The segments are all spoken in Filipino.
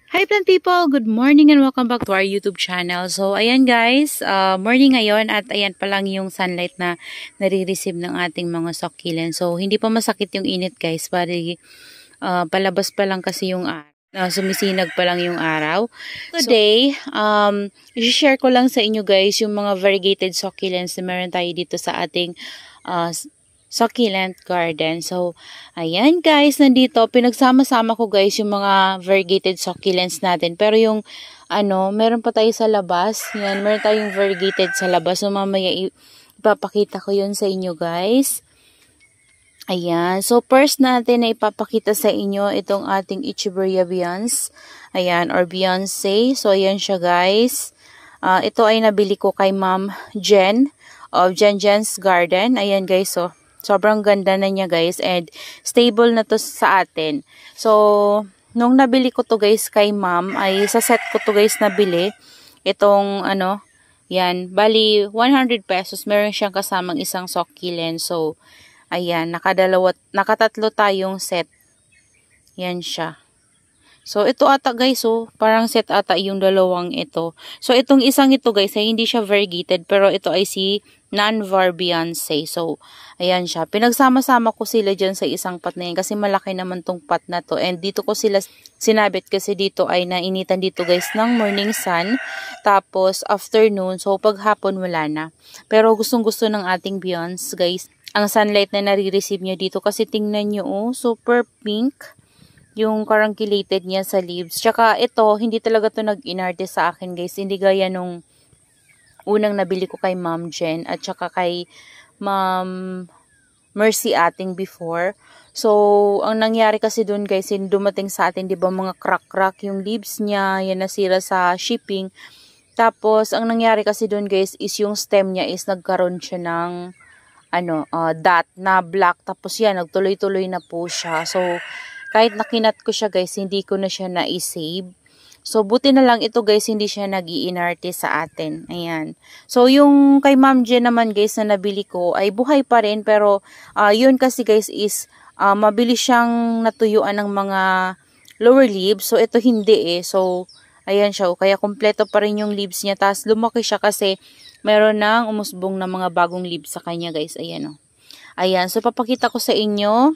Hi plant people! Good morning and welcome back to our YouTube channel. So ayan guys, morning ngayon at ayan pa lang yung sunlight na nare-receive ng ating mga succulent. So hindi pa masakit yung init guys, bali palabas pa lang kasi yung sumisinag pa lang yung araw. Today, i-share ko lang sa inyo guys yung mga variegated succulents na meron tayo dito sa ating succulent garden. So, ayan guys, nandito, pinagsama-sama ko guys yung mga variegated succulents natin. Pero yung, meron pa tayo sa labas. Yan, meron tayong variegated sa labas. So, mamaya ipapakita ko yun sa inyo guys. Ayan. So, first natin na ipapakita sa inyo itong ating Echeveria Beyonce. Ayan, or Beyonce. So, ayan siya guys. Ito ay nabili ko kay Ma'am Jen of Jen's Garden. Ayan guys, so sobrang ganda na niya guys and stable na to sa atin. So, nung nabili ko to guys kay ma'am, ay sa set ko to guys nabili. Itong yan, bali 100 pesos. Meron siyang kasamang isang succulent. So, ayan, nakatatlo tayong set. Yan siya. So, ito ata guys, parang set ata yung dalawang ito. So, itong isang ito guys, ay hindi siya variegated, pero ito ay si non-var Beyonce. So, ayan siya. Pinagsama-sama ko sila dyan sa isang pot na yan, kasi malaki naman tong pot na to. And dito ko sila sinabit kasi dito ay nainitan dito guys ng morning sun. Tapos, afternoon, so paghapon wala na. Pero gustong-gusto ng ating Beyonce guys, ang sunlight na nare-receive nyo dito. Kasi tingnan nyo, super pink yung carunculate niya sa leaves. Tsaka ito, hindi talaga to nag-inarte sa akin guys. Hindi gaya nung unang nabili ko kay Ma'am Jen at tsaka kay Ma'am Mercy ating before. So, ang nangyari kasi dun guys, yung dumating sa atin, di ba mga crack-crack yung leaves niya, yan nasira sa shipping. Tapos, ang nangyari kasi dun guys, is yung stem niya is nagkaroon siya ng dot na black. Tapos yan, nagtuloy-tuloy na po siya. So, kahit nakinat ko siya guys, hindi ko na siya na-save. So, buti na lang ito guys, hindi siya nag-iinarte sa atin. Ayan. So, yung kay Ma'am Jen naman guys na nabili ko ay buhay pa rin. Pero, yun kasi guys is mabilis siyang natuyuan ng mga lower leaves. So, ito hindi eh. So, ayan siya. Kaya kompleto pa rin yung leaves niya. Tapos, lumaki siya kasi meron nang umusbong na mga bagong leaves sa kanya guys. Ayan o. Ayan. So, papakita ko sa inyo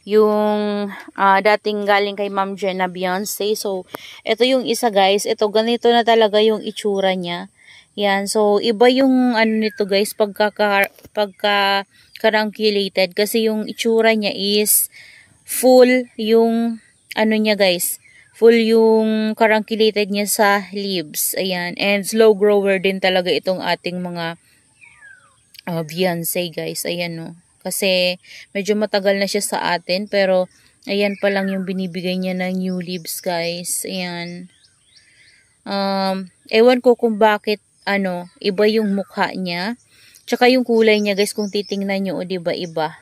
yung dating galing kay Ma'am Jen na Beyonce. So, ito yung isa guys. Ito, ganito na talaga yung itsura niya. Yan. So, iba yung nito guys, pagka-caranculated. Kasi yung itsura niya is full yung niya guys. Full yung caranculated niya sa leaves. Ayan. And slow grower din talaga itong ating mga Beyonce guys. Ayan o. Kasi medyo matagal na siya sa atin. Pero ayan pa lang yung binibigay niya ng new leaves guys. Ayan. Ewan ko kung bakit iba yung mukha niya. Tsaka yung kulay niya guys, kung titingnan nyo, diba iba.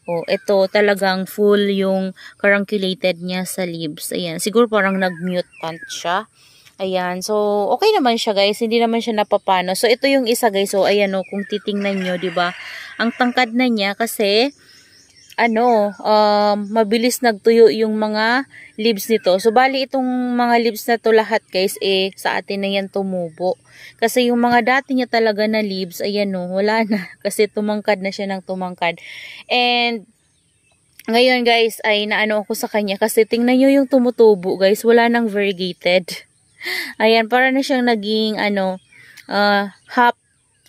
Ito talagang full yung caranculated niya sa leaves. Ayan. Siguro parang nag-mute plant siya. Ayan. So, okay naman siya guys. Hindi naman siya napapano. So, ito yung isa guys. So, ayan kung titingnan nyo, diba? Ang tangkad na niya kasi, mabilis nagtuyo yung mga leaves nito. So, bali itong mga leaves na to lahat guys, sa atin na yan tumubo. Kasi yung mga dati niya talaga na leaves, ayan wala na. Kasi tumangkad na siya ng tumangkad. And, ngayon guys, ay naano ako sa kanya. Kasi tingnan nyo yung tumutubo guys. Wala nang variegated. Ayan, para na siyang naging,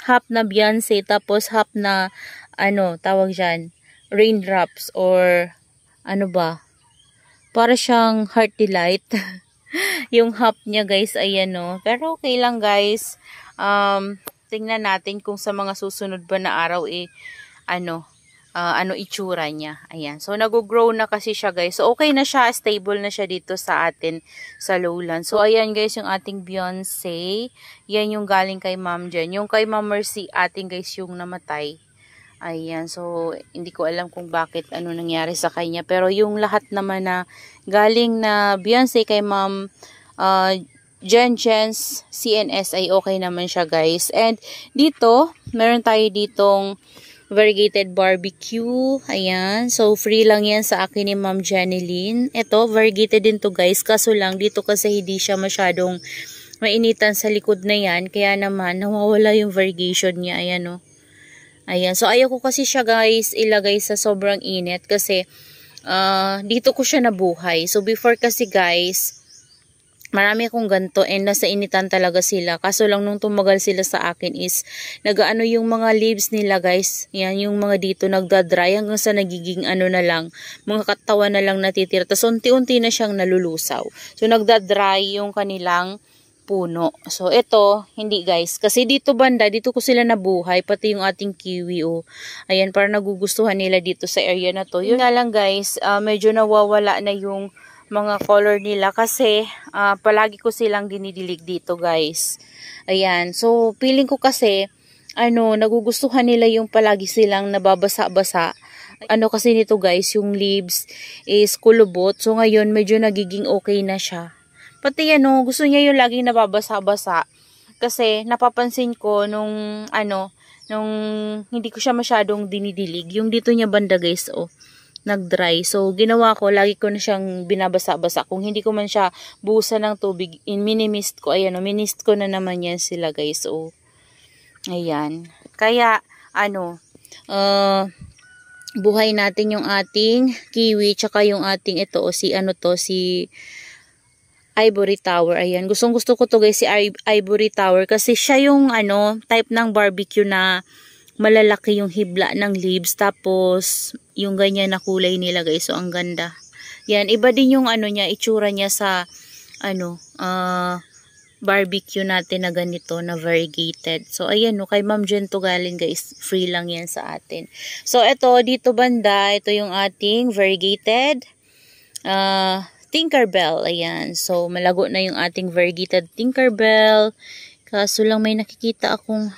half na Beyonce, tapos half na, tawag dyan, raindrops, or, para siyang heart delight. Yung half niya, guys, ayan, Pero, okay lang, guys. Tingnan natin kung sa mga susunod ba na araw, itsura niya. Ayan. So, nag-grow na kasi siya, guys. So, okay na siya. Stable na siya dito sa atin sa lowland. So, ayan, guys, yung ating Beyonce. Yan yung galing kay Ma'am Jen. Yung kay Ma'am Mercy, ating guys, yung namatay. Ayan. So, hindi ko alam kung bakit nangyari sa kanya. Pero, yung lahat naman na galing na Beyonce kay Ma'am Jen's CNS ay okay naman siya, guys. And, dito, meron tayo ditong variegated barbecue. Ayan. So, free lang yan sa akin ni Ma'am Janeline. Ito, variegated din to guys. Kaso lang, dito kasi hindi siya masyadong mainitan sa likod na yan. Kaya naman, nawawala yung variegation niya. Ayan o. Ayan. So, ayaw ko kasi siya guys ilagay sa sobrang init. Kasi, dito ko siya nabuhay. So, before kasi guys, marami akong ganto and nasa initan talaga sila. Kaso lang nung tumagal sila sa akin is nagaano yung mga leaves nila guys. Yan yung mga dito nagda-dry hanggang sa nagiging ano na lang. Mga katawan na lang natitira. Tapos unti-unti na siyang nalulusaw. So nagda-dry yung kanilang puno. So ito, hindi guys. Kasi dito banda, dito ko sila nabuhay. Pati yung ating kiwi oh. Ayan, parang nagugustuhan nila dito sa area na to. Yun nga lang guys, medyo nawawala na yung mga color nila kasi palagi ko silang dinidilig dito guys. Ayan. So, feeling ko kasi nagugustuhan nila yung palagi silang nababasa-basa. Kasi nito guys, yung leaves is kulubot. So, ngayon medyo nagiging okay na siya. Pati gusto niya yung laging nababasa-basa. Kasi napapansin ko nung hindi ko siya masyadong dinidilig. Yung dito niya banda guys, oh, nag-dry. So, ginawa ko, lagi ko na siyang binabasa-basa. Kung hindi ko man siya buhusan ng tubig, minimist ko. Ayan, minist ko na naman yan sila, guys. So, ayan. Kaya, buhay natin yung ating kiwi, tsaka yung ating si Ivory Tower. Ayan, gustong-gusto ko to guys, si Ivory Tower. Kasi siya yung, type ng barbecue na malalaki yung hibla ng leaves. Tapos, yung ganyan na kulay nila guys. So, ang ganda. Yan. Iba din yung itsura niya sa, barbecue natin na ganito, na variegated. So, ayan kay Ma'am Jen to galing guys. Free lang yan sa atin. So, ito, dito banda, ito yung ating variegated, Tinkerbell. Ayan. So, malago na yung ating variegated Tinkerbell. Kaso lang may nakikita akong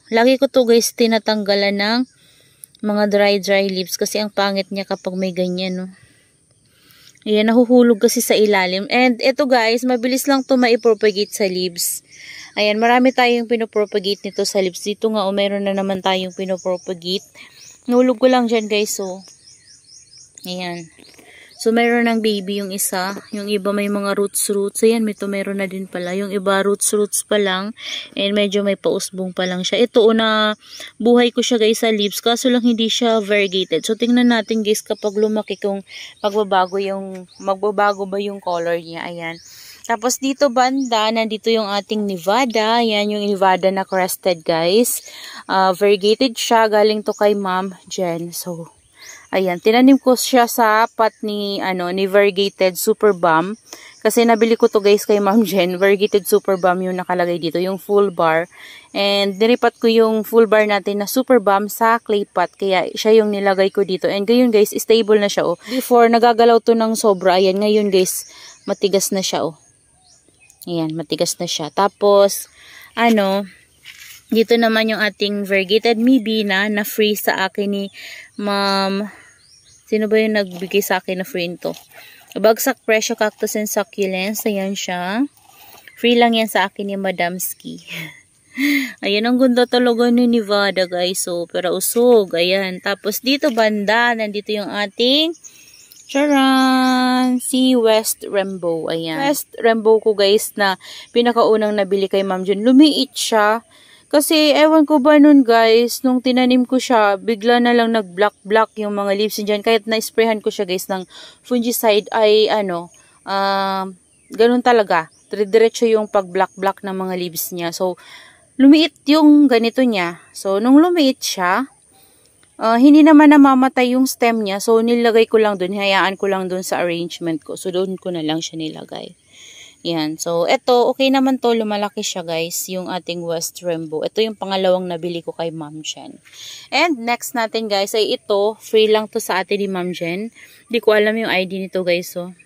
lagi ko to guys tinatanggalan ng mga dry leaves kasi ang pangit niya kapag may ganyan, no. Ayan, nahuhulog kasi sa ilalim. And ito guys, mabilis lang to maipropagate sa leaves. Ayan, marami tayong pinopropagate nito sa leaves. Dito nga, meron na naman tayong pinopropagate. Nahulog ko lang dyan guys, so. Ayan. So, meron ng baby yung isa. Yung iba may mga roots. Ayan, meron na din pala. Yung iba roots pa lang. And medyo may pausbong pa lang siya. Ito, buhay ko siya guys sa leaves. Kaso lang hindi siya variegated. So, tingnan natin guys kapag lumaki kung magbabago ba yung color niya. Ayan. Tapos dito banda, nandito yung ating Nevada. Ayan yung Nevada na crested guys. Variegated siya. Galing to kay Ma'am Jen. So, ayan, tinanim ko siya sa pot ni variegated super balm. Kasi nabili ko to guys kay Ma'am Jen. Variegated super balm yung nakalagay dito, yung full bar. And niripat ko yung full bar natin na super balm sa clay pot. Kaya siya yung nilagay ko dito. And ngayon guys, stable na siya, oh. Before, nagagalaw to ng sobra. Ayan, ngayon guys, matigas na siya, oh. Ayan, matigas na siya. Tapos, dito naman yung ating variegated Mibina na free sa akin ni Ma'am. Sino ba yung nagbigay sa akin na free ito? Bagsak Presyo Cactus and Succulents. Ayan siya. Free lang yan sa akin ni Madam Ski. Ayan, ang ganda talaga ni Nevada guys. So, pero usog. Ayan. Tapos dito banda, nandito yung ating charan! Si West Rainbow. Ayan. West Rainbow ko guys na pinakaunang nabili kay Ma'am Jen. Lumiit siya. Kasi, ewan ko ba nun guys, nung tinanim ko siya, bigla na lang nag-black yung mga leaves dyan. Kahit na-sprayhan ko siya guys ng fungicide ay ganun talaga. Diretso yung pag-black ng mga leaves niya. So, lumiit yung ganito niya. So, nung lumiit siya, hindi naman namamatay yung stem niya. So, nilagay ko lang dun, hayaan ko lang dun sa arrangement ko. So, doon ko na lang siya nilagay. Yan. So, ito, okay naman to. Lumalaki siya, guys. Yung ating West Rainbow. Ito yung pangalawang nabili ko kay Ma'am Jen. And, next natin, guys, ay ito. Free lang to sa atin ni Ma'am Jen. Hindi ko alam yung ID nito, guys. So,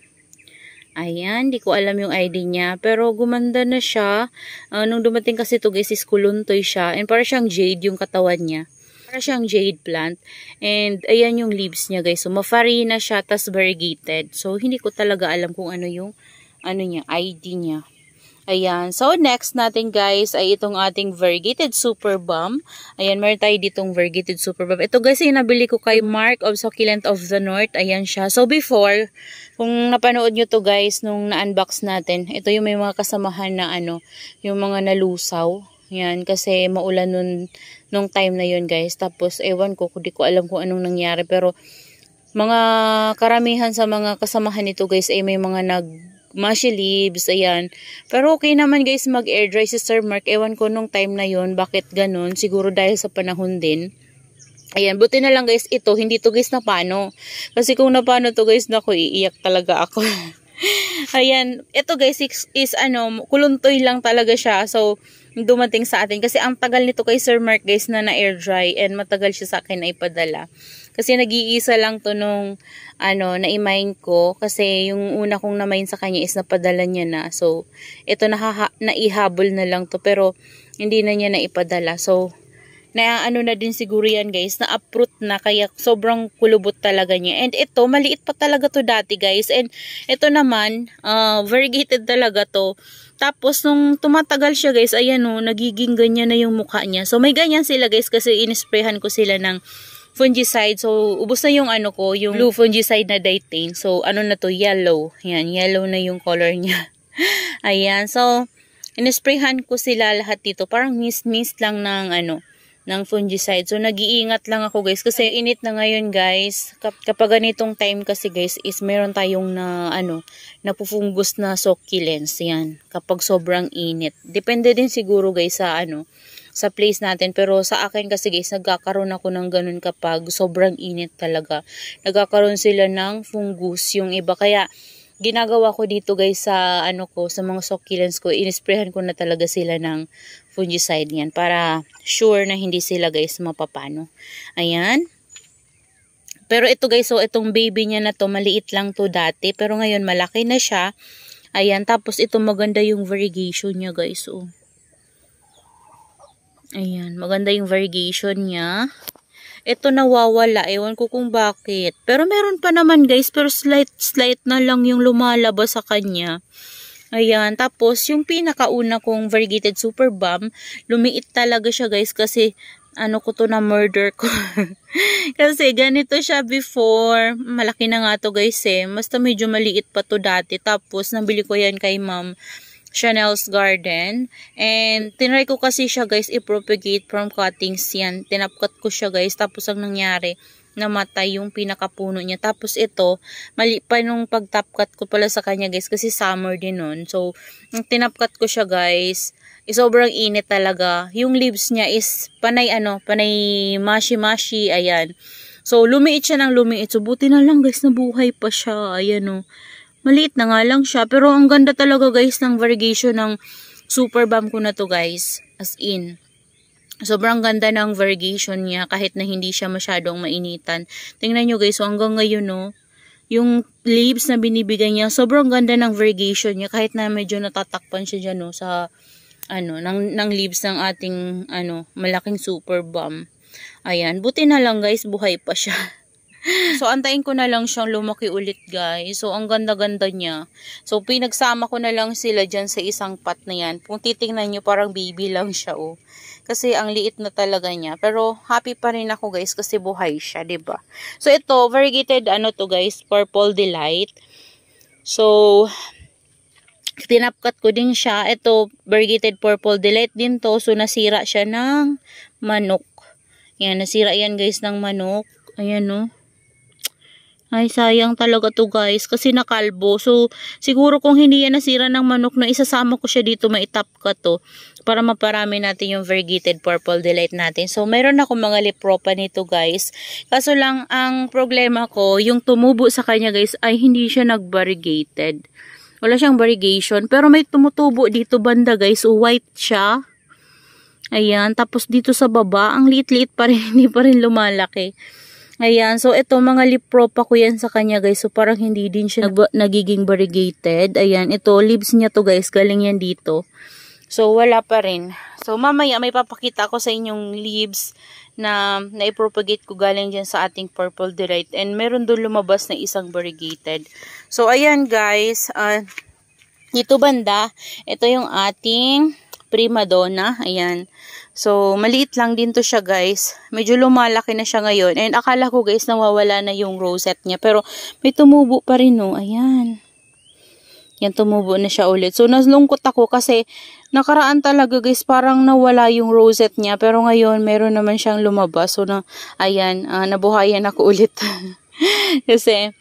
ayan. Hindi ko alam yung ID niya. Pero, gumanda na siya. Nung dumating kasi to, guys, is kuluntoy siya. And, para siyang jade yung katawan niya. Para siyang jade plant. And, ayan yung leaves niya, guys. So, mafari na siya, tas variegated. So, hindi ko talaga alam kung ano yung niya, ID niya. Ayan. So, next natin guys ay itong ating variegated super balm. Ayan, meron tayo ditong variegated super balm. Ito guys, yung nabili ko kay Mark of Succulent of the North. Ayan siya. So, before, kung napanood nyo to guys, nung na-unbox natin, ito yung may mga kasamahan na yung mga nalusaw. Ayan, kasi maulan nung time na yun guys. Tapos, ewan ko, hindi ko alam kung anong nangyari. Pero, mga karamihan sa mga kasamahan nito guys ay may mga mushy leaves, ayan. Pero okay naman guys mag-air dry si Sir Mark. Ewan ko nung time na yon bakit ganun. Siguro dahil sa panahon din. Ayan, buti na lang guys ito. Hindi to guys napano. Kasi kung napano to guys, naku, iiyak talaga ako. Ayan, ito guys is kuluntoy lang talaga siya. So, dumating sa atin. Kasi ang tagal nito kay Sir Mark guys na air dry and matagal siya sa akin na ipadala. Kasi nag-iisa lang to nung na-imain ko. Kasi yung una kong na-main sa kanya is napadala niya na. So, ito naihabol na lang to. Pero, hindi na niya naipadala. So, na din siguro yan guys, na uproot na kaya sobrang kulubot talaga niya. And ito, maliit pa talaga to dati guys. And ito naman, variegated talaga to. Tapos nung tumatagal siya guys, ayan nagiging ganyan na yung mukha niya. So may ganyan sila guys kasi inisprayhan ko sila ng fungicide. So ubos na yung yung blue fungicide na Ditane. So na to, yellow. Ayan, yellow na yung color niya. Ayan, so inisprayhan ko sila lahat dito. Parang mist lang ng fungicide. So, nag-iingat lang ako guys. Kasi init na ngayon guys. Kapag ganitong time kasi guys, is meron tayong napufungus na succulents. Yan. Kapag sobrang init. Depende din siguro guys sa place natin. Pero sa akin kasi guys, nagkakaroon ako ng ganun kapag sobrang init talaga. Nagkakaroon sila ng fungus yung iba. Kaya, ginagawa ko dito guys sa sa mga succulents ko, inisprayhan ko na talaga sila ng fungicide yan para sure na hindi sila guys mapapano. Ayan. Pero ito guys, so itong baby niya na to, maliit lang to dati, pero ngayon malaki na siya. Ayan, tapos ito maganda yung variegation niya guys, oh. Ayan, maganda yung variegation niya. Ito nawawala. Ewan ko kung bakit. Pero meron pa naman guys. Pero slight na lang yung lumalabas sa kanya. Ayan. Tapos yung pinakauna kong variegated super balm, lumiit talaga siya guys. Kasi ko to na murder ko. Kasi ganito siya before. Malaki na nga to guys eh. Basta medyo maliit pa to dati. Tapos nabili ko yan kay Ma'am Chanel's Garden. And tinry ko kasi siya guys i-propagate from cuttings yan. Tinapkat ko siya guys. Tapos ang nangyari, namatay yung pinakapuno niya. Tapos ito, mali pa nung pagtapkat ko pala sa kanya guys. Kasi summer din nun. So, nung tinapkat ko siya guys, sobrang init talaga. Yung leaves niya is panay mashi-mashi. Ayan. So, lumiit siya ng lumiit. So, buti na lang guys, nabuhay pa siya. Ayan maliit na nga lang siya. Pero ang ganda talaga guys ng variegation ng super balm ko na to guys. As in. Sobrang ganda ng variegation niya kahit na hindi siya masyadong mainitan. Tingnan nyo guys. So hanggang ngayon yung leaves na binibigay niya. Sobrang ganda ng variegation niya. Kahit na medyo natatakpan siya dyan sa ng leaves ng ating malaking super balm. Ayan. Buti na lang guys. Buhay pa siya. So, antayin ko na lang siyang lumaki ulit, guys. So, ang ganda-ganda niya. So, pinagsama ko na lang sila dyan sa isang pot na yan. Kung titingnan nyo, parang baby lang siya, oh. Kasi, ang liit na talaga niya. Pero, happy pa rin ako, guys, kasi buhay siya, diba? So, ito, variegated, to, guys, Purple Delight. So, tinapkat ko din siya. Ito, variegated Purple Delight din to. So, nasira siya ng manok. Yan, nasira yan, guys, ng manok. Ayan, oh. Ay, sayang talaga to guys. Kasi nakalbo. So, siguro kung hindi yan nasira ng manok na isasama ko siya dito, maitap ka to. Para maparami natin yung variegated Purple Delight natin. So, meron ako mga lipropa nito guys. Kaso lang, ang problema ko, yung tumubo sa kanya guys, ay hindi siya nag-variegated. Wala siyang variegation. Pero may tumutubo dito banda guys. So, white siya. Ayan. Tapos dito sa baba, ang liit-liit pa rin. Hindi pa rin lumalaki. Ayan, so ito mga lipropa ko yan sa kanya guys. So parang hindi din siya nagiging variegated. Ayan, ito leaves niya to guys. Galing yan dito. So wala pa rin. So mamaya may papakita ko sa inyong leaves na naipropagate ko galing dyan sa ating Purple Delight. And meron doon lumabas na isang variegated. So ayan guys, Dito banda, ito yung ating prima donna. Ayan. So, maliit lang din to siya guys. Medyo lumalaki na siya ngayon. And akala ko guys, nawawala na yung rosette niya. Pero may tumubo pa rin no. Ayan. Yan, tumubo na siya ulit. So, nalungkot ako kasi nakaraan talaga guys, parang nawala yung rosette niya. Pero ngayon, meron naman siyang lumabas. So, ayan, nabuhayan ako ulit. Kasi,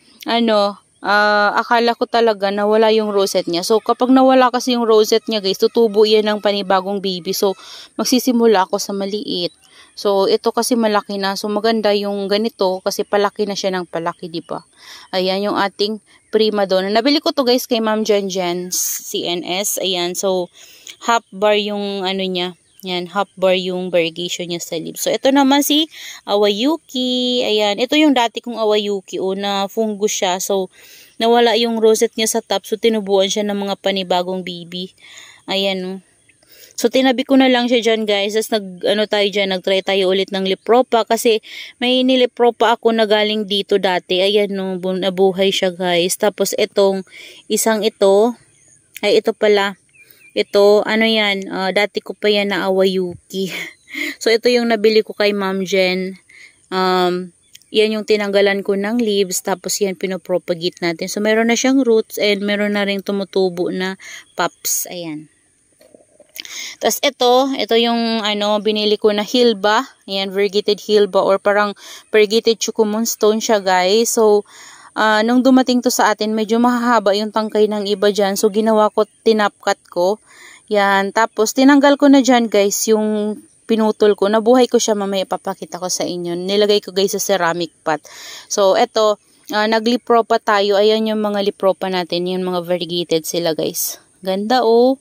akala ko talaga nawala yung rosette niya. So, kapag nawala kasi yung rosette niya guys, tutubo yan ng panibagong baby. So, magsisimula ako sa maliit. So, ito kasi malaki na. So, maganda yung ganito kasi palaki na siya ng palaki, diba? Ayan yung ating prima donna. Nabili ko to guys kay Ma'am Jen Jen's CNS. Ayan. So, half bar yung niya. Yan, half bar yung variegation niya sa lips. So, ito naman si Awayuki. Ayan. Ito yung dati kong Awayuki. Na fungus siya. So, nawala yung rosette niya sa top. So, tinubuan siya ng mga panibagong baby. Ayan. So, tinabi ko na lang siya dyan guys. Tapos, nag-try tayo ulit ng Lipropa. Kasi, may nilipropa ako na galing dito dati. Ayan, no, nabuhay siya guys. Tapos, itong isang ito, ay ito pala. Ito, yan, dati ko pa yan na Awayuki. So, ito yung nabili ko kay Ma'am Jen. Yan yung tinanggalan ko ng leaves. Tapos, yan, pinopropagate natin. So, meron na siyang roots and meron na rin tumutubo na pups. Ayan. Tapos ito yung binili ko na hilba. Ayan, variegated hilba or parang variegated chukumon stone siya guys. So, nung dumating to sa atin, medyo mahahaba yung tangkay ng iba dyan. So, ginawa ko, tinapkat ko. Yan, tapos tinanggal ko na dyan guys yung pinutol ko. Nabuhay ko siya, mamaya papakita ko sa inyo. Nilagay ko guys sa ceramic pot. So, ito, naglipropa tayo. Ayan yung mga lipropa natin. Yung mga variegated sila guys. Ganda oh.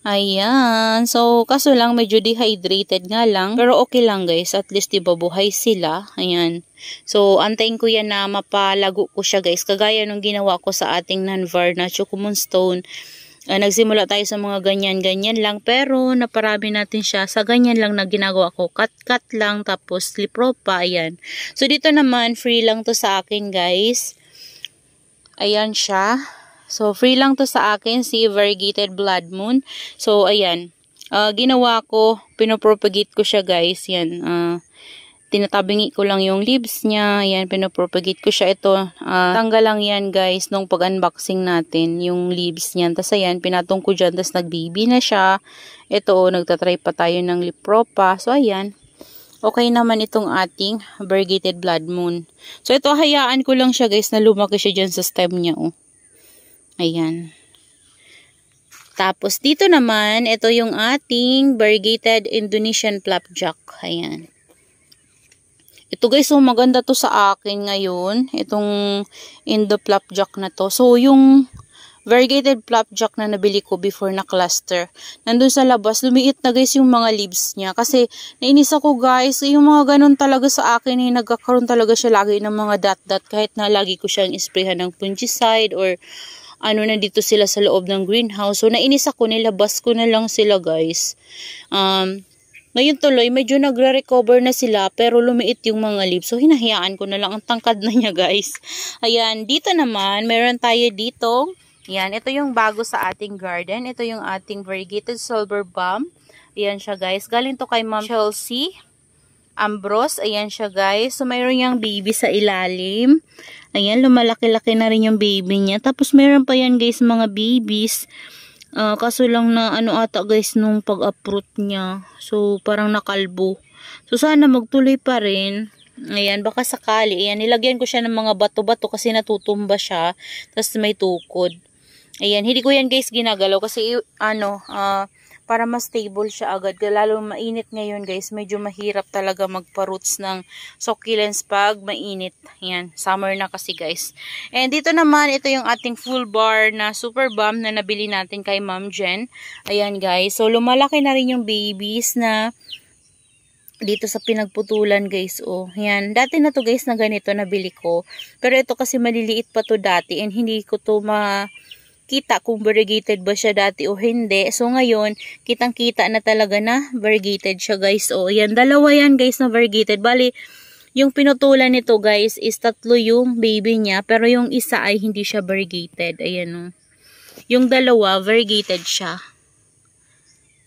Ayan. So, kaso lang medyo dehydrated nga lang. Pero okay lang guys. At least diba buhay sila. Ayan. So, antayin ko yan na mapalago ko siya guys. Kagaya nung ginawa ko sa ating Nanvar na Chukumon Stone. Nagsimula tayo sa mga ganyan-ganyan lang. Pero, naparami natin siya. Sa ganyan lang na ginagawa ko. Cut-cut lang. Tapos, lipropa. Ayan. So, dito naman, free lang to sa akin guys. Ayan siya. So, free lang to sa akin, si Variegated Blood Moon. So, ayan. Ginawa ko, pinopropagate ko siya, guys. Yan. Tinatabingi ko lang yung leaves niya. Ayan, pinopropagate ko siya. Ito, tanggal lang yan, guys, nung pag-unboxing natin, yung leaves niyan. Tapos, ayan, pinatong ko dyan. Tapos, nag-baby na siya. Ito, nagtatry pa tayo ng Lipropa. So, ayan. Okay naman itong ating Variegated Blood Moon. So, ito, hayaan ko lang siya, guys, na lumaki siya dyan sa stem niya, oh. Ayan. Tapos, dito naman, ito yung ating variegated Indonesian Flapjack. Ayan. Ito guys, so maganda to sa akin ngayon. Itong Indo Flapjack na to. So, yung variegated Flapjack na nabili ko before na cluster, nandun sa labas, lumiit na guys yung mga leaves niya. Kasi, nainis ako guys, yung mga ganun talaga sa akin, nagkakaroon talaga siya lagi ng mga dot-dot. Kahit na lagi ko siyang isprayhan ng fungicide or nandito sila sa loob ng greenhouse. So, nainis ako, nilabas ko na lang sila, guys. Ngayon tuloy, medyo nagre-recover na sila, pero lumiit yung mga leaves. So, hinahayaan ko na lang ang tangkad na niya, guys. Ayan, dito naman, meron tayo dito. Ayan, ito yung bago sa ating garden. Ito yung ating variegated silver balm. Ayan siya, guys. Galing to kay Ma'am Chelsea Ambrose. Ayan siya, guys. So, mayroon yung baby sa ilalim. Ayan, lumalaki-laki na rin yung baby niya. Tapos, meron pa yan, guys, mga babies. Kaso lang na, ata, guys, nung pag-uproot niya. So, parang nakalbo. So, sana magtuloy pa rin. Ayan, baka sakali. Ayan, nilagyan ko siya ng mga bato-bato kasi natutumba siya. Tapos, may tukod. Ayan, hindi ko yan, guys, ginagalaw. Kasi, para mas stable siya agad. Lalo mainit ngayon guys, medyo mahirap talaga magpa-roots ng succulents pag mainit. Ayan, summer na kasi guys. And dito naman, ito yung ating full bar na super balm na nabili natin kay Ma'am Jen. Ayan guys, so lumalaki na rin yung babies na dito sa pinagputulan guys. Oh, ayan, dati na to guys na ganito nabili ko. Pero ito kasi maliliit pa to dati and hindi ko to kita kung variegated ba siya dati o hindi. So, ngayon, kitang-kita na talaga na variegated siya, guys. O, yan. Dalawa yan, guys, na variegated. Bali, yung pinutulan nito, guys, is 3 yung baby niya. Pero yung isa ay hindi siya variegated. Ayan, o. Yung dalawa, variegated siya.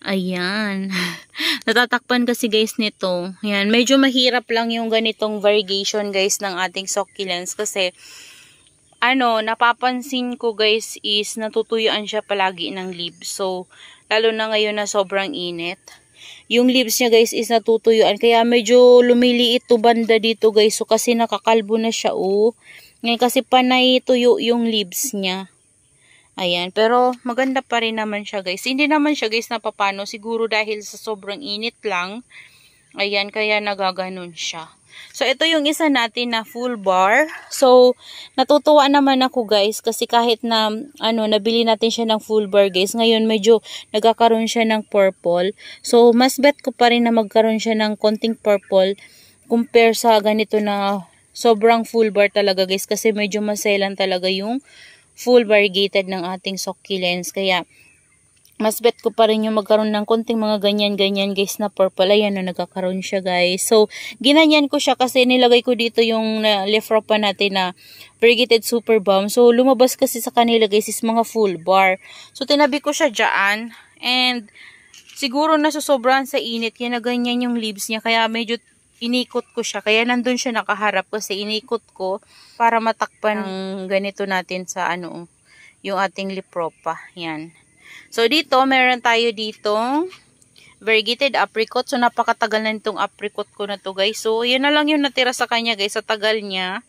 Ayan. Natatakpan kasi guys nito. Ayan. Medyo mahirap lang yung ganitong variegation guys ng ating succulents. Kasi, napapansin ko guys is natutuyuan siya palagi ng leaves. So, lalo na ngayon na sobrang init. Yung leaves niya guys is natutuyuan. Kaya medyo lumiliit to banda dito guys. So, kasi nakakalbo na siya Ngayon kasi panay tuyo yung leaves niya. Ayan, pero maganda pa rin naman siya guys. Hindi naman siya guys napapano. Siguro dahil sa sobrang init lang. Ayan, kaya nagaganon siya. So, ito yung isa natin na full bar. So, natutuwa naman ako guys. Kasi kahit na, nabili natin siya ng full bar guys. Ngayon, medyo nagkakaroon siya ng purple. So, mas bet ko pa rin na magkaroon siya ng konting purple. Compare sa ganito na sobrang full bar talaga guys. Kasi medyo maselan talaga yung full variegated ng ating succulents. Kaya, mas bet ko pa rin yung magkaroon ng konting mga ganyan-ganyan guys na purple. Ayan na, nagkakaroon siya guys. So, ginanyan ko siya kasi nilagay ko dito yung leaf ropa natin na variegated super balm. So, lumabas kasi sa kanila guys is mga full bar. So, tinabi ko siya dyan. And, siguro nasusobrahan sa init. Kaya na ganyan yung leaves niya. Kaya medyo inikot ko siya. Kaya nandun siya nakaharap kasi inikot ko para matakpan ng ganito natin sa yung ating lipropa. Yan. So, dito, meron tayo ditong variegated apricot. So, napakatagal na nitong apricot ko na to guys. So, yun na lang yung natira sa kanya guys. Sa tagal niya.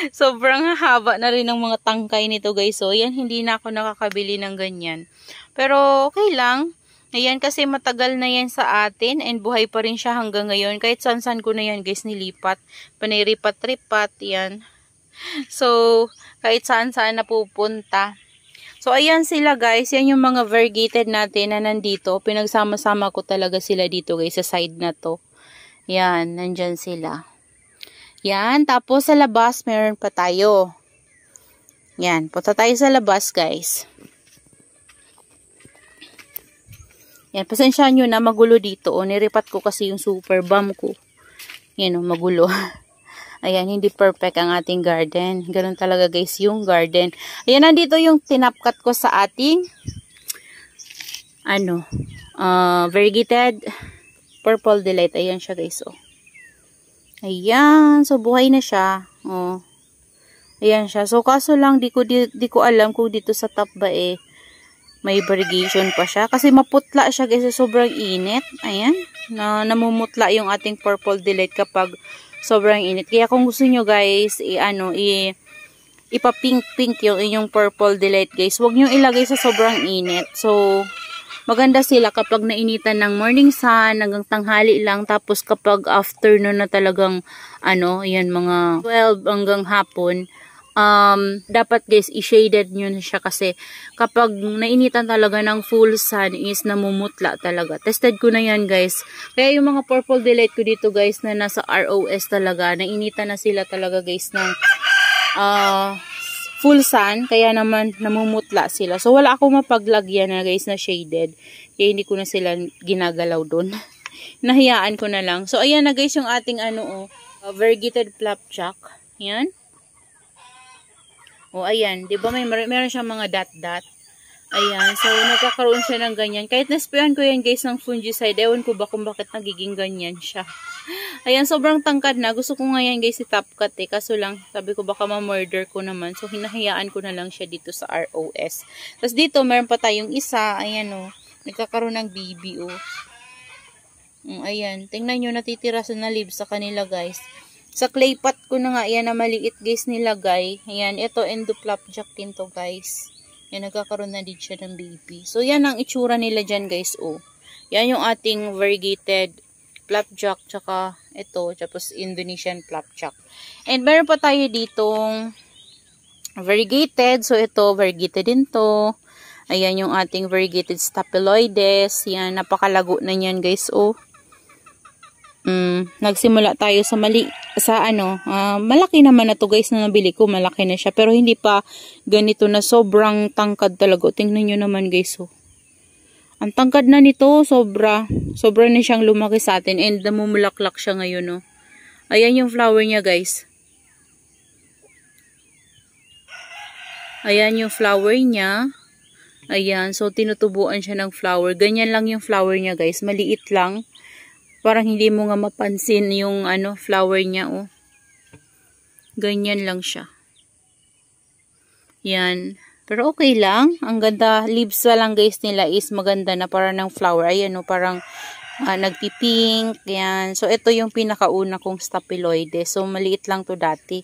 Sobrang haba na rin ng mga tangkay nito guys. So, yan, hindi na ako nakakabili ng ganyan. Pero, okay lang. Ayan, kasi matagal na yan sa atin and buhay pa rin siya hanggang ngayon. Kahit saan-saan ko na yan guys nilipat. Paniripat-ripat, yan. So, kahit saan-saan na pupunta. So, ayan sila guys. Yan yung mga variegated natin na nandito. Pinagsama-sama ko talaga sila dito guys sa side na to. Yan, nandyan sila. Yan, tapos sa labas meron pa tayo. Yan, punta tayo sa labas guys. Yan, pasensyaan nyo na magulo dito. Niripat ko kasi yung super balm ko. Yan magulo. Ayan, hindi perfect ang ating garden. Ganun talaga guys yung garden. Ayan, nandito yung tinapkat ko sa ating variegated purple delight. Ayan siya guys, Ayan, so buhay na siya. Ayan siya. So kaso lang di ko alam kung dito sa top ba may variegation pa siya. Kasi maputla siya guys. Sobrang init. Ayan. Namumutla yung ating purple delight kapag sobrang init. Kaya kung gusto nyo guys, ipa-pink-pink yung inyong purple delight guys. Huwag nyo ilagay sa sobrang init. So, maganda sila kapag nainitan ng morning sun, hanggang tanghali lang. Tapos kapag afternoon na talagang, yan mga 12 hanggang hapon, dapat guys, i-shaded nyo na siya kasi kapag nainitan talaga ng full sun is namumutla talaga. Tested ko na yan guys. Kaya yung mga purple delight ko dito guys na nasa ROS talaga, nainitan na sila talaga guys ng full sun. Kaya naman namumutla sila. So wala akong mapaglagyan na guys na shaded. Kaya hindi ko na sila ginagalaw doon. Nahiyaan ko na lang. So ayan na guys yung ating variegated flapjack. Yan. Ayan, 'di ba meron siyang mga dot-dot. Ayan, so nagkakaroon siya ng ganyan. Kahit na-sprayan ko yan guys ng fungicide, ewan ko ba kung bakit nagiging ganyan siya. Ayan, sobrang tangkad na. Gusto ko nga yan guys i-top cut kaso lang, sabi ko baka ma-murder ko naman. So hinahayaan ko na lang siya dito sa ROS. Tapos dito, meron pa tayong isa. Ayan nagkakaroon ng baby ayan, tingnan nyo, natitira sa na leaves sa kanila guys. Sa clay pot ko na nga, yan na maliit guys nilagay. Ayan, ito endoflapjack din to guys. Yan, nagkakaroon na din siya ng baby. So, yan ang itsura nila dyan guys, Yan yung ating variegated flapjack, tsaka ito, tapos Indonesian flapjack. And meron pa tayo ditong variegated. So, ito, variegated din to. Ayan yung ating variegated staphyloides. Yan, napakalago na yan guys, nagsimula tayo sa malaki naman na to guys na nabili ko, malaki na siya pero hindi pa ganito na sobrang tangkad talaga. Tingnan nyo naman guys, ang tangkad na nito, sobra na siyang lumaki sa atin and namumulaklak siya ngayon, Ayan yung flower niya guys. Ayan yung flower niya. Ayan, so tinutubuan siya ng flower. Ganyan lang yung flower niya, guys. Maliit lang. Parang hindi mo nga mapansin yung flower niya, oh. Ganyan lang siya. Yan. Pero okay lang. Ang ganda. Leaves pa lang, guys, nila is maganda na parang ng flower. Ayan, oh, parang nagpipink. Yan. So, ito yung pinakauna kong Staphyloides. So, maliit lang to dati.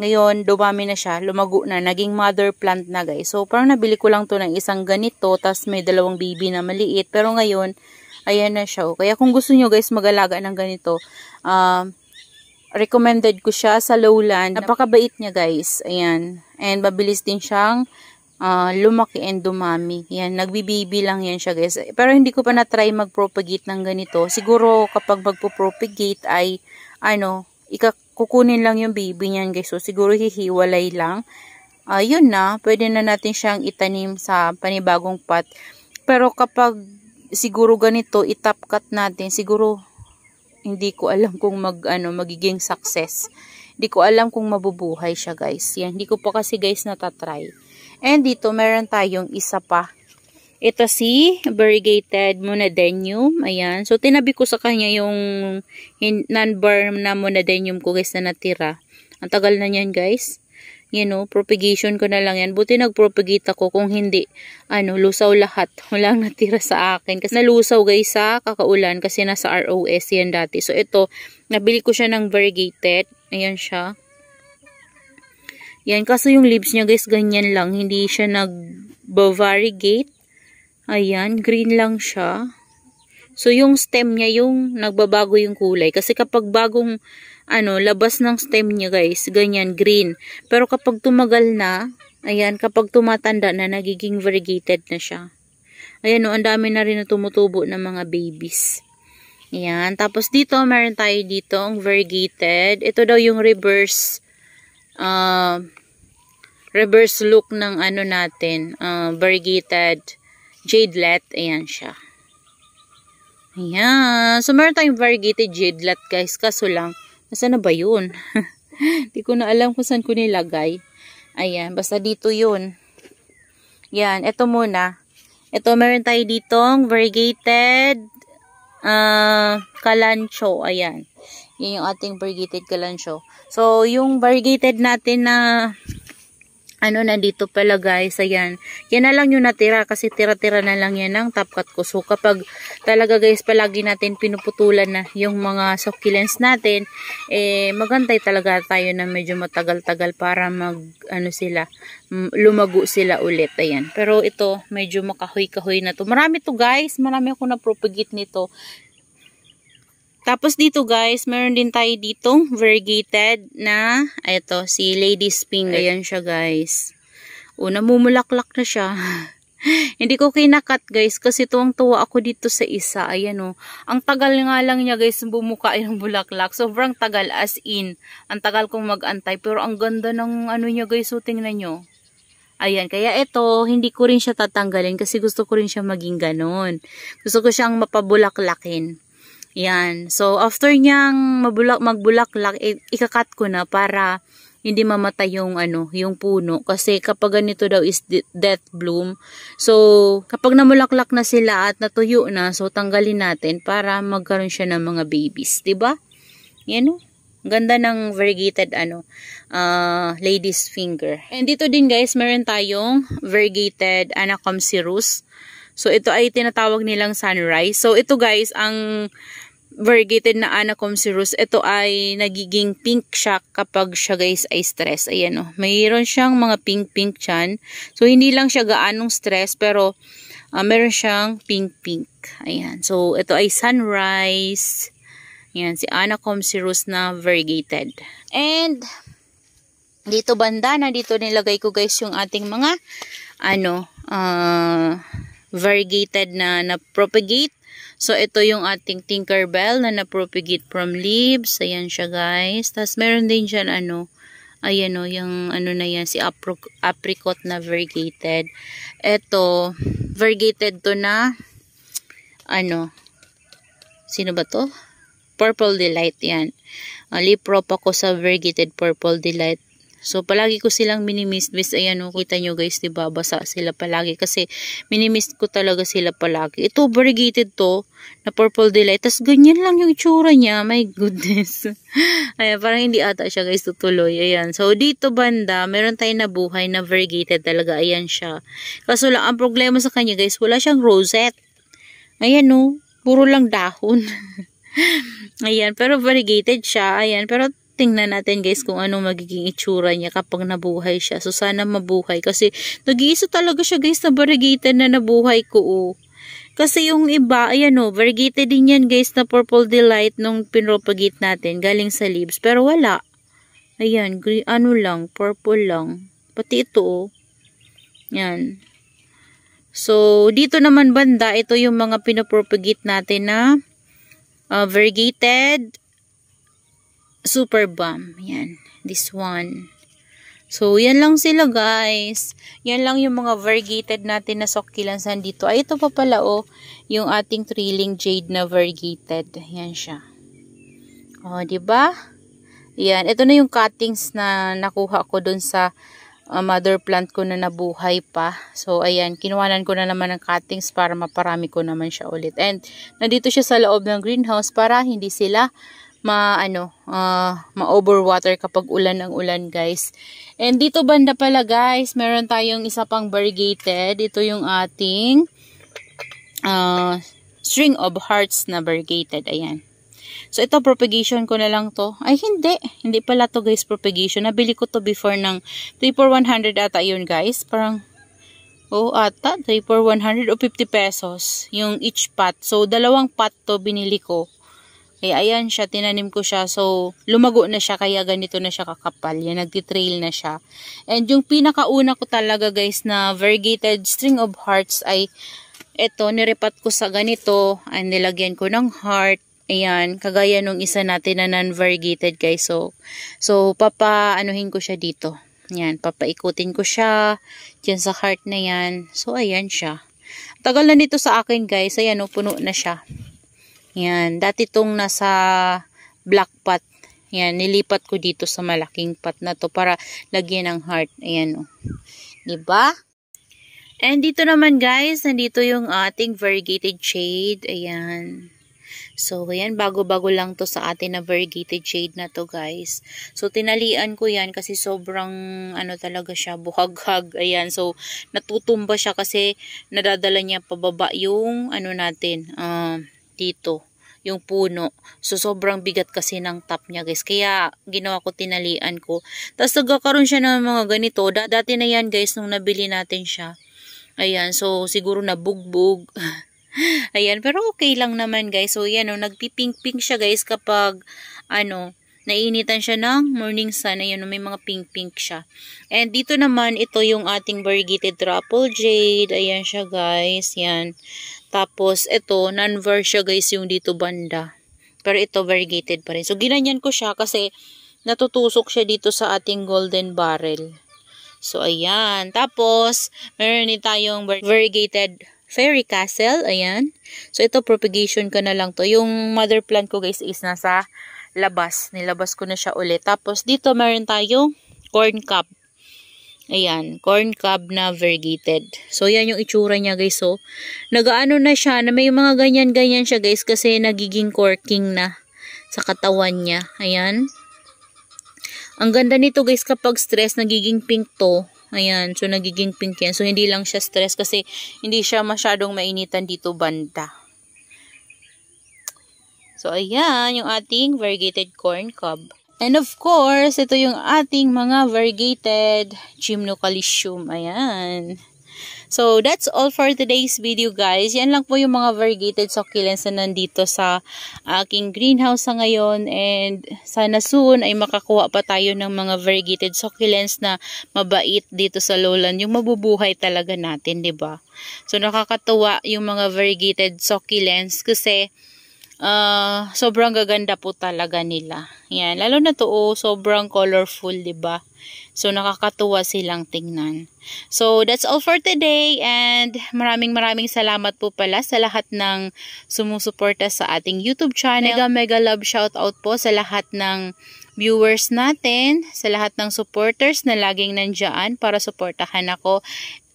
Ngayon, dumami na siya, lumago na, naging mother plant na, guys. So, parang nabili ko lang to ng isang ganito, tas may dalawang baby na maliit. Pero ngayon, ayan na siya. Kaya kung gusto nyo, guys, mag-alaga ng ganito, recommended ko siya sa lowland. Napakabait niya, guys. Ayan. And mabilis din siyang lumaki and dumami. Yan, nagbibibi lang yan siya, guys. Pero hindi ko pa na-try mag-propagate ng ganito. Siguro, kapag magpo-propagate ay, kukunin lang yung baby niyan, guys. So, siguro hihiwalay lang. Yun na. Pwede na natin siyang itanim sa panibagong pot. Pero kapag siguro ganito, itap cut natin, siguro hindi ko alam kung magiging success. Hindi ko alam kung mabubuhay siya, guys. Yan, hindi ko pa kasi, guys, natatry. And dito, meron tayong isa pa. Ito si variegated monadenium. Ayan. So, tinabi ko sa kanya yung non-bar na monadenium ko, guys, na natira. Ang tagal na niyan, guys. Propagation ko na lang yan. Buti nag-propagate ako. Kung hindi, lusaw lahat. Walang natira sa akin. Kasi nalusaw, guys, sa kakaulan. Kasi nasa ROS yan dati. So, ito, nabili ko siya ng variegated. Ayan siya. Yan. Kaso yung leaves niya, guys, ganyan lang. Hindi siya nag-variegate. Ayan, green lang siya. So, yung stem niya, yung nagbabago yung kulay. Kasi kapag bagong, labas ng stem niya, guys, ganyan, green. Pero kapag tumagal na, ayan, kapag tumatanda na, nagiging variegated na siya. Ayan, ang dami na rin na tumutubo ng mga babies. Ayan, tapos dito, meron tayo dito, ang variegated. Ito daw yung reverse look ng natin, variegated jadelet. Ayan siya. Ayan. So, meron tayong variegated jadelet, guys. Kaso lang, nasaan na ba yun? Hindi ko na alam kung saan ko nilagay. Ayan. Basta dito yun. Yan. Ito muna. Ito, meron tayo ditong variegated kalancho. Ayan. Yan yung ating variegated kalancho. So, yung variegated natin na nandito pala, guys, ayan. Yan na lang yung natira kasi tira-tira na lang yan ng top cut ko. So, kapag talaga, guys, palagi natin pinuputulan na yung mga succulents natin, magantay talaga tayo na medyo matagal-tagal para lumago sila ulit. Ayan. Pero ito, medyo makahoy-kahoy na to. Marami to, guys. Marami ako na-propagate nito. Tapos dito, guys, meron din tayo ditong variegated na, ito, si Lady's Finger. Ayan siya, guys. Namumulaklak na siya. Hindi ko kinakat, guys, kasi tuwang-tuwa ako dito sa isa. Ayan, ang tagal nga lang niya, guys, bumuka yung bulaklak. Sobrang tagal, as in. Ang tagal kong mag-antay. Pero ang ganda ng niya, guys. So, tingnan nyo. Ayan, kaya ito, hindi ko rin siya tatanggalin kasi gusto ko rin siya maging ganon. Gusto ko siyang mapabulaklakin. Yan. So, after niyang magbulaklak, ikakat ko na para hindi mamatay yung puno. Kasi kapag ganito daw is death bloom. So, kapag namulaklak na sila at natuyo na, so tanggalin natin para magkaroon siya ng mga babies. Diba? Yan, ganda ng variegated lady's finger. And dito din, guys, meron tayong variegated Anacomcirrus. So, ito ay tinatawag nilang sunrise. So, ito, guys, ang variegated na Anacomcirrus, ito ay nagiging pink siya kapag siya, guys, ay stress. Ayan, mayroon siyang mga pink-pink dyan. So, hindi lang siya gaanong stress, pero meron siyang pink-pink. Ayan. So, ito ay sunrise. Ayan, si Anacomcirrus na variegated. And, dito banda, dito nilagay ko, guys, yung ating mga, variegated na propagate. So, ito yung ating Tinkerbell na na-propagate from leaves. Ayan siya, guys. Tapos, meron din dyan, ayan yung na yan, si apricot na variegated. Ito, variegated to na, sino ba to? Purple Delight, yan. Leaf prop ako sa variegated Purple Delight. So, palagi ko silang minimist. Ayan, kita nyo guys, diba? Basa sila palagi. Kasi, minimist ko talaga sila palagi. Ito, variegated to, na Purple Delight. Tapos, ganyan lang yung itsura niya. My goodness. Ayan, parang hindi ata siya guys tutuloy. Ayan. So, dito banda, meron tayong nabuhay na variegated talaga. Ayan siya. Kaso lang, ang problema sa kanya guys, wala siyang rosette. Ayan, no. Puro lang dahon. Ayan, pero variegated siya. Ayan, pero tingnan natin guys kung ano magiging itsura niya kapag nabuhay siya. So, sana mabuhay. Kasi, nag-iisa talaga siya guys na variegated na nabuhay ko. Oh. Kasi yung iba, ayan o, variegated din yan guys na Purple Delight nung pinropagate natin. Galing sa leaves. Pero wala. Ayan, green, ano lang, purple lang. Pati ito oh. Yan. So, dito naman banda, ito yung mga pinopropagate natin na variegated Super Bomb. Yan. This one. So, yan lang sila guys. Yan lang yung mga variegated natin na succulensan dito. Ay, ito pa pala oh. Yung ating Trailing Jade na variegated. Yan siya. Oh, diba? Yan. Ito na yung cuttings na nakuha ko dun sa mother plant ko na nabuhay pa. So, ayan. Kinuhanan ko na naman ng cuttings para maparami ko naman siya ulit. And, nandito siya sa loob ng greenhouse para hindi sila ma-overwater kapag ulan ang ulan guys. And dito banda pala guys, meron tayong isa pang variegated. Ito yung ating string of hearts na variegated. Ayan. So ito propagation ko na lang to. Ay hindi. Hindi pala to guys propagation. Nabili ko to before ng 3 for 100 ata yun guys. Parang ata 3 for 100 o 50 pesos yung each pot. So dalawang pot to binili ko. Kaya ayan siya, tinanim ko siya. So, lumago na siya, kaya ganito na siya kakapal. Yan, nagtitrail na siya. And yung pinakauna ko talaga guys na variegated string of hearts ay ito, nirepat ko sa ganito. Ay, nilagyan ko ng heart. Ayan, kagaya nung isa natin na non-variegated guys. So papaanuhin ko siya dito. Ayan, papaikutin ko siya. Diyan sa heart na yan. So, ayan siya. Tagal na nito sa akin guys. Ayan, puno na siya. Yan, dati itong nasa black pot. Yan, nilipat ko dito sa malaking pot na to para lagyan ng heart. Ayan o. Diba? And dito naman guys, nandito yung ating variegated shade. Ayan. So, ayan, bago-bago lang to sa atin na variegated shade na to guys. So, tinalian ko yan kasi sobrang, talaga siya, buhaghag. Ayan, so, natutumba siya kasi nadadala niya pababa yung, natin, dito, yung puno. So, sobrang bigat kasi ng top niya, guys. Kaya, ginawa ko, tinalian ko. Tapos, nagkakaroon siya ng mga ganito. Dati na yan, guys, nung nabili natin siya. Ayan, so, siguro nabugbog. Ayan, pero okay lang naman, guys. So, yan, nagpipink-pink siya, guys, kapag, nainitan siya ng morning sun. Ayan, may mga pink-pink siya. And dito naman, ito yung ating variegated Truffle Jade. Ayan siya, guys. Yan. Tapos, ito, non-var siya guys yung dito banda. Pero ito, variegated pa rin. So, ginanyan ko siya kasi natutusok siya dito sa ating golden barrel. So, ayan. Tapos, meron din tayong variegated Fairy Castle. Ayan. So, ito, propagation ko na lang to. Yung mother plant ko guys is nasa labas. Nilabas ko na siya ulit. Tapos, dito meron tayong corn cob. Ayan, corn cob na variegated. So, yan yung itsura niya guys. So, nagaano na siya, na may mga ganyan-ganyan siya guys kasi nagiging corking na sa katawan niya. Ayan. Ang ganda nito guys kapag stress, nagiging pink to. Ayan, so nagiging pink yan. So, hindi lang siya stress kasi hindi siya masyadong mainitan dito banda. So, ayan, yung ating variegated corn cob. And of course, ito yung ating mga variegated Gymnocalycium. Ayan. So, that's all for today's video guys. Yan lang po yung mga variegated succulents na nandito sa aking greenhouse sa ngayon. And sana soon ay makakuha pa tayo ng mga variegated succulents na mabait dito sa lowland. Yung mabubuhay talaga natin, 'di ba? So, nakakatuwa yung mga variegated succulents kasi sobrang gaganda po talaga nila. Yan, lalo na to, sobrang colorful, 'di ba? So, nakakatuwa silang tingnan. So, that's all for today and maraming salamat po pala sa lahat ng sumusuporta sa ating YouTube channel. Mega love shoutout po sa lahat ng viewers natin, sa lahat ng supporters na laging nandyan para suportahan ako.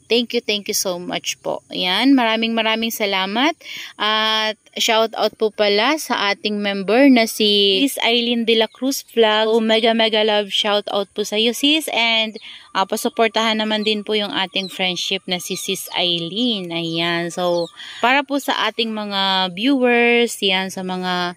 Thank you so much po. Ayan, maraming salamat. At shout out po pala sa ating member na si Sis Aileen de la Cruz Vlog. So, mega love shout out po sa iyo, sis. And pasuportahan naman din po yung ating friendship na si Sis Aileen. Ayan, so para po sa ating mga viewers, yan, sa mga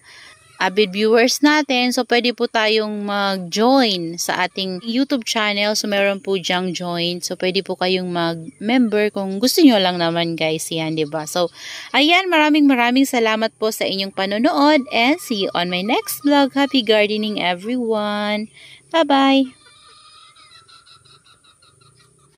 avid viewers natin, so pwede po tayong mag-join sa ating YouTube channel. So meron po diyang join. So pwede po kayong mag-member kung gusto nyo lang naman guys. Yan, diba? So ayan, maraming salamat po sa inyong panonood and see you on my next vlog. Happy gardening everyone! Bye-bye!